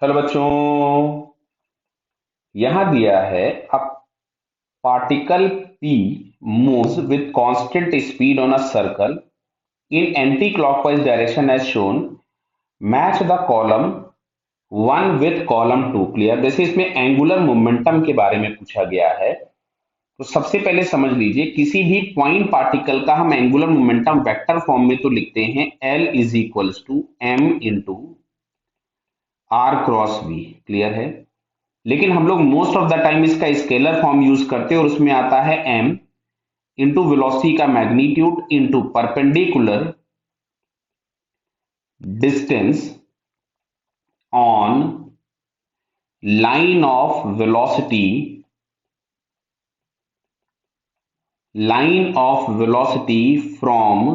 Hello बच्चों। यहां दिया है a particle p moves with constant speed on a circle in anti-clockwise direction as shown. Match the column 1 with column 2. Clear. जैसे इसमें angular momentum के बारे में पूछा गया है, तो सबसे पहले समझ लीजिए किसी भी पॉइंट पार्टिकल का हम एंगुलर मोमेंटम वेक्टर फॉर्म में तो लिखते हैं L is equals to m into R cross V. Clear है। लेकिन हम लोग मोस्ट ऑफ द टाइम इसका स्केलर फॉर्म यूज करते हैं और उसमें आता है m इंटू वेलोसिटी का magnitude into perpendicular distance on line of velocity from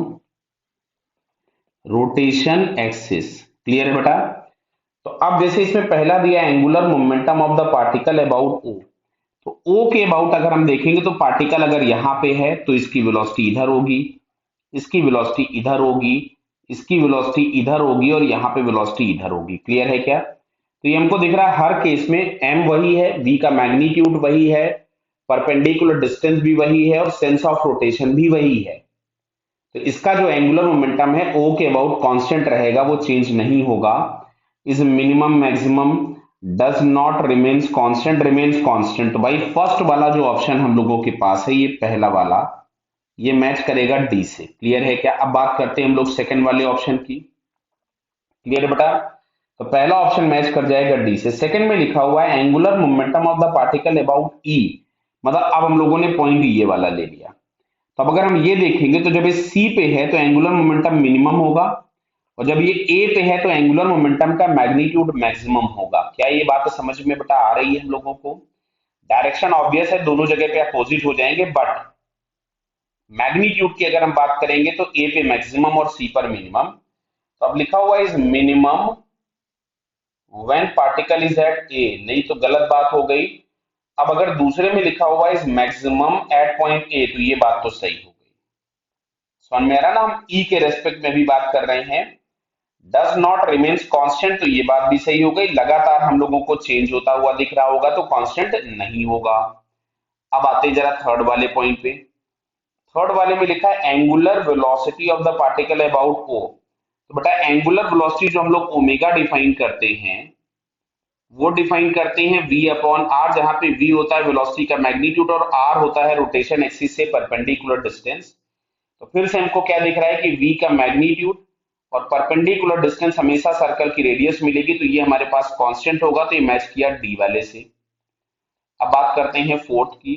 rotation axis. Clear है बेटा। तो अब जैसे इसमें पहला दिया angular momentum of the particle about O, तो ओ के अबाउट अगर हम देखेंगे तो पार्टिकल अगर यहां पे है तो इसकी वेलोसिटी इधर होगी, इसकी वेलोसिटी इधर होगी, इसकी वेलोसिटी इधर होगी और यहाँ पे वेलोसिटी इधर होगी। क्लियर है क्या। तो ये हमको दिख रहा है हर केस में m वही है, v का मैग्नीट्यूड वही है, परपेंडिकुलर डिस्टेंस भी वही है और सेंस ऑफ रोटेशन भी वही है। तो इसका जो एंगुलर मोमेंटम है o के अबाउट कांस्टेंट रहेगा, वो चेंज नहीं होगा। Is minimum maximum does not remains constant, remains constant. तो भाई फर्स्ट वाला जो ऑप्शन हम लोगों के पास है, ये पहला वाला, ये मैच करेगा डी से। क्लियर है क्या। अब बात करते हैं हम लोग सेकंड वाले ऑप्शन की। क्लियर है बेटा। तो पहला ऑप्शन मैच कर जाएगा डी से। सेकंड में लिखा हुआ है angular momentum of the particle about E, मतलब अब हम लोगों ने पॉइंट ये वाला ले लिया। तो अब अगर हम ये देखेंगे तो जब ये सी पे है तो एंगुलर मोमेंटम मिनिमम होगा, और जब ये ए पे है तो एंगुलर मोमेंटम का मैग्नीट्यूड मैक्सिमम होगा। क्या ये बात समझ में बेटा आ रही है हम लोगों को। डायरेक्शन ऑब्वियस है, दोनों जगह पे अपोजिट हो जाएंगे, बट मैग्नीट्यूड की अगर हम बात करेंगे तो ए पे मैक्सिमम और सी पर मिनिमम। तो अब लिखा हुआ is minimum when particle is at A, नहीं तो गलत बात हो गई। अब अगर दूसरे में लिखा हुआ is maximum at point A, तो ये बात तो सही हो गई। समझ में आ रहा ना, हम ई के रेस्पेक्ट में भी बात कर रहे हैं। डज नॉट रिमेन्स कांस्टेंट, तो ये बात भी सही हो गई। लगातार हम लोगों को चेंज होता हुआ दिख रहा होगा तो कांस्टेंट नहीं होगा। अब आते हैं जरा थर्ड वाले पॉइंट पे। थर्ड वाले में लिखा है angular velocity of the particle about O. तो बेटा एंगुलर वेलोसिटी जो हम लोग ओमेगा डिफाइन करते हैं, वो डिफाइन करते हैं v अपॉन आर, जहां पे v होता है वेलोसिटी का मैग्नीट्यूड और r होता है रोटेशन एक्सिस से परपेंडिकुलर डिस्टेंस। तो फिर से हमको क्या दिख रहा है कि v का मैग्नीट्यूड और परपेंडिकुलर डिस्टेंस हमेशा सर्कल की रेडियस मिलेगी, तो ये हमारे पास कांस्टेंट होगा, तो ये मैच किया डी वाले से। अब बात करते हैं फोर्थ की।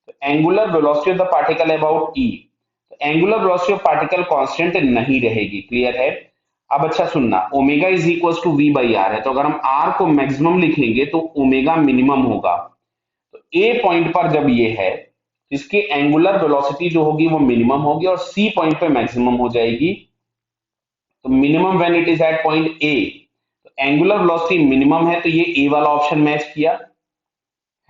तो angular velocity of the particle about E, तो angular velocity of particle constant नहीं रहेगी। क्लियर है। अब अच्छा सुनना, omega is equal to V by R है, तो अगर हम आर को मैक्सिमम लिखेंगे तो ओमेगा मिनिमम होगा। तो ए पॉइंट पर जब ये है, इसकी एंगुलर वेलोसिटी जो होगी वो मिनिमम होगी और सी पॉइंट पे मैक्सिमम हो जाएगी। तो minimum when it is at point A, तो एंगुलर वेलोसिटी मिनिमम है, तो ये ए वाला ऑप्शन मैच किया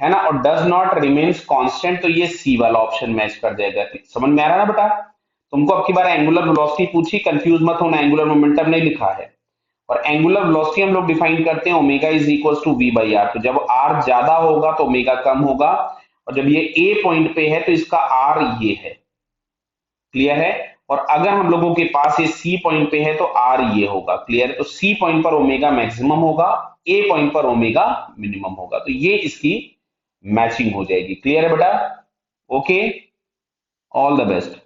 है ना। और डज नॉट रिमेन्स कांस्टेंट, तो ये सी वाला ऑप्शन मैच कर जाएगा। समझ में आ रहा है ना बेटा। तुमको अब की बार एंगुलर वेलोसिटी पूछी, कंफ्यूज मत होना, एंगुलर मोमेंटम नहीं लिखा है। और एंगुलर वेलोसिटी हम लोग डिफाइन करते हैं omega is equal to V by R. तो जब आर ज्यादा होगा तो ओमेगा कम होगा, और जब ये ए पॉइंट पे है तो इसका आर ये है। क्लियर है। और अगर हम लोगों के पास ये सी पॉइंट पे है तो आर ये होगा। क्लियर है। तो सी पॉइंट पर ओमेगा मैक्सिमम होगा, ए पॉइंट पर ओमेगा मिनिमम होगा, तो ये इसकी मैचिंग हो जाएगी। क्लियर है बेटा। Okay, all the best.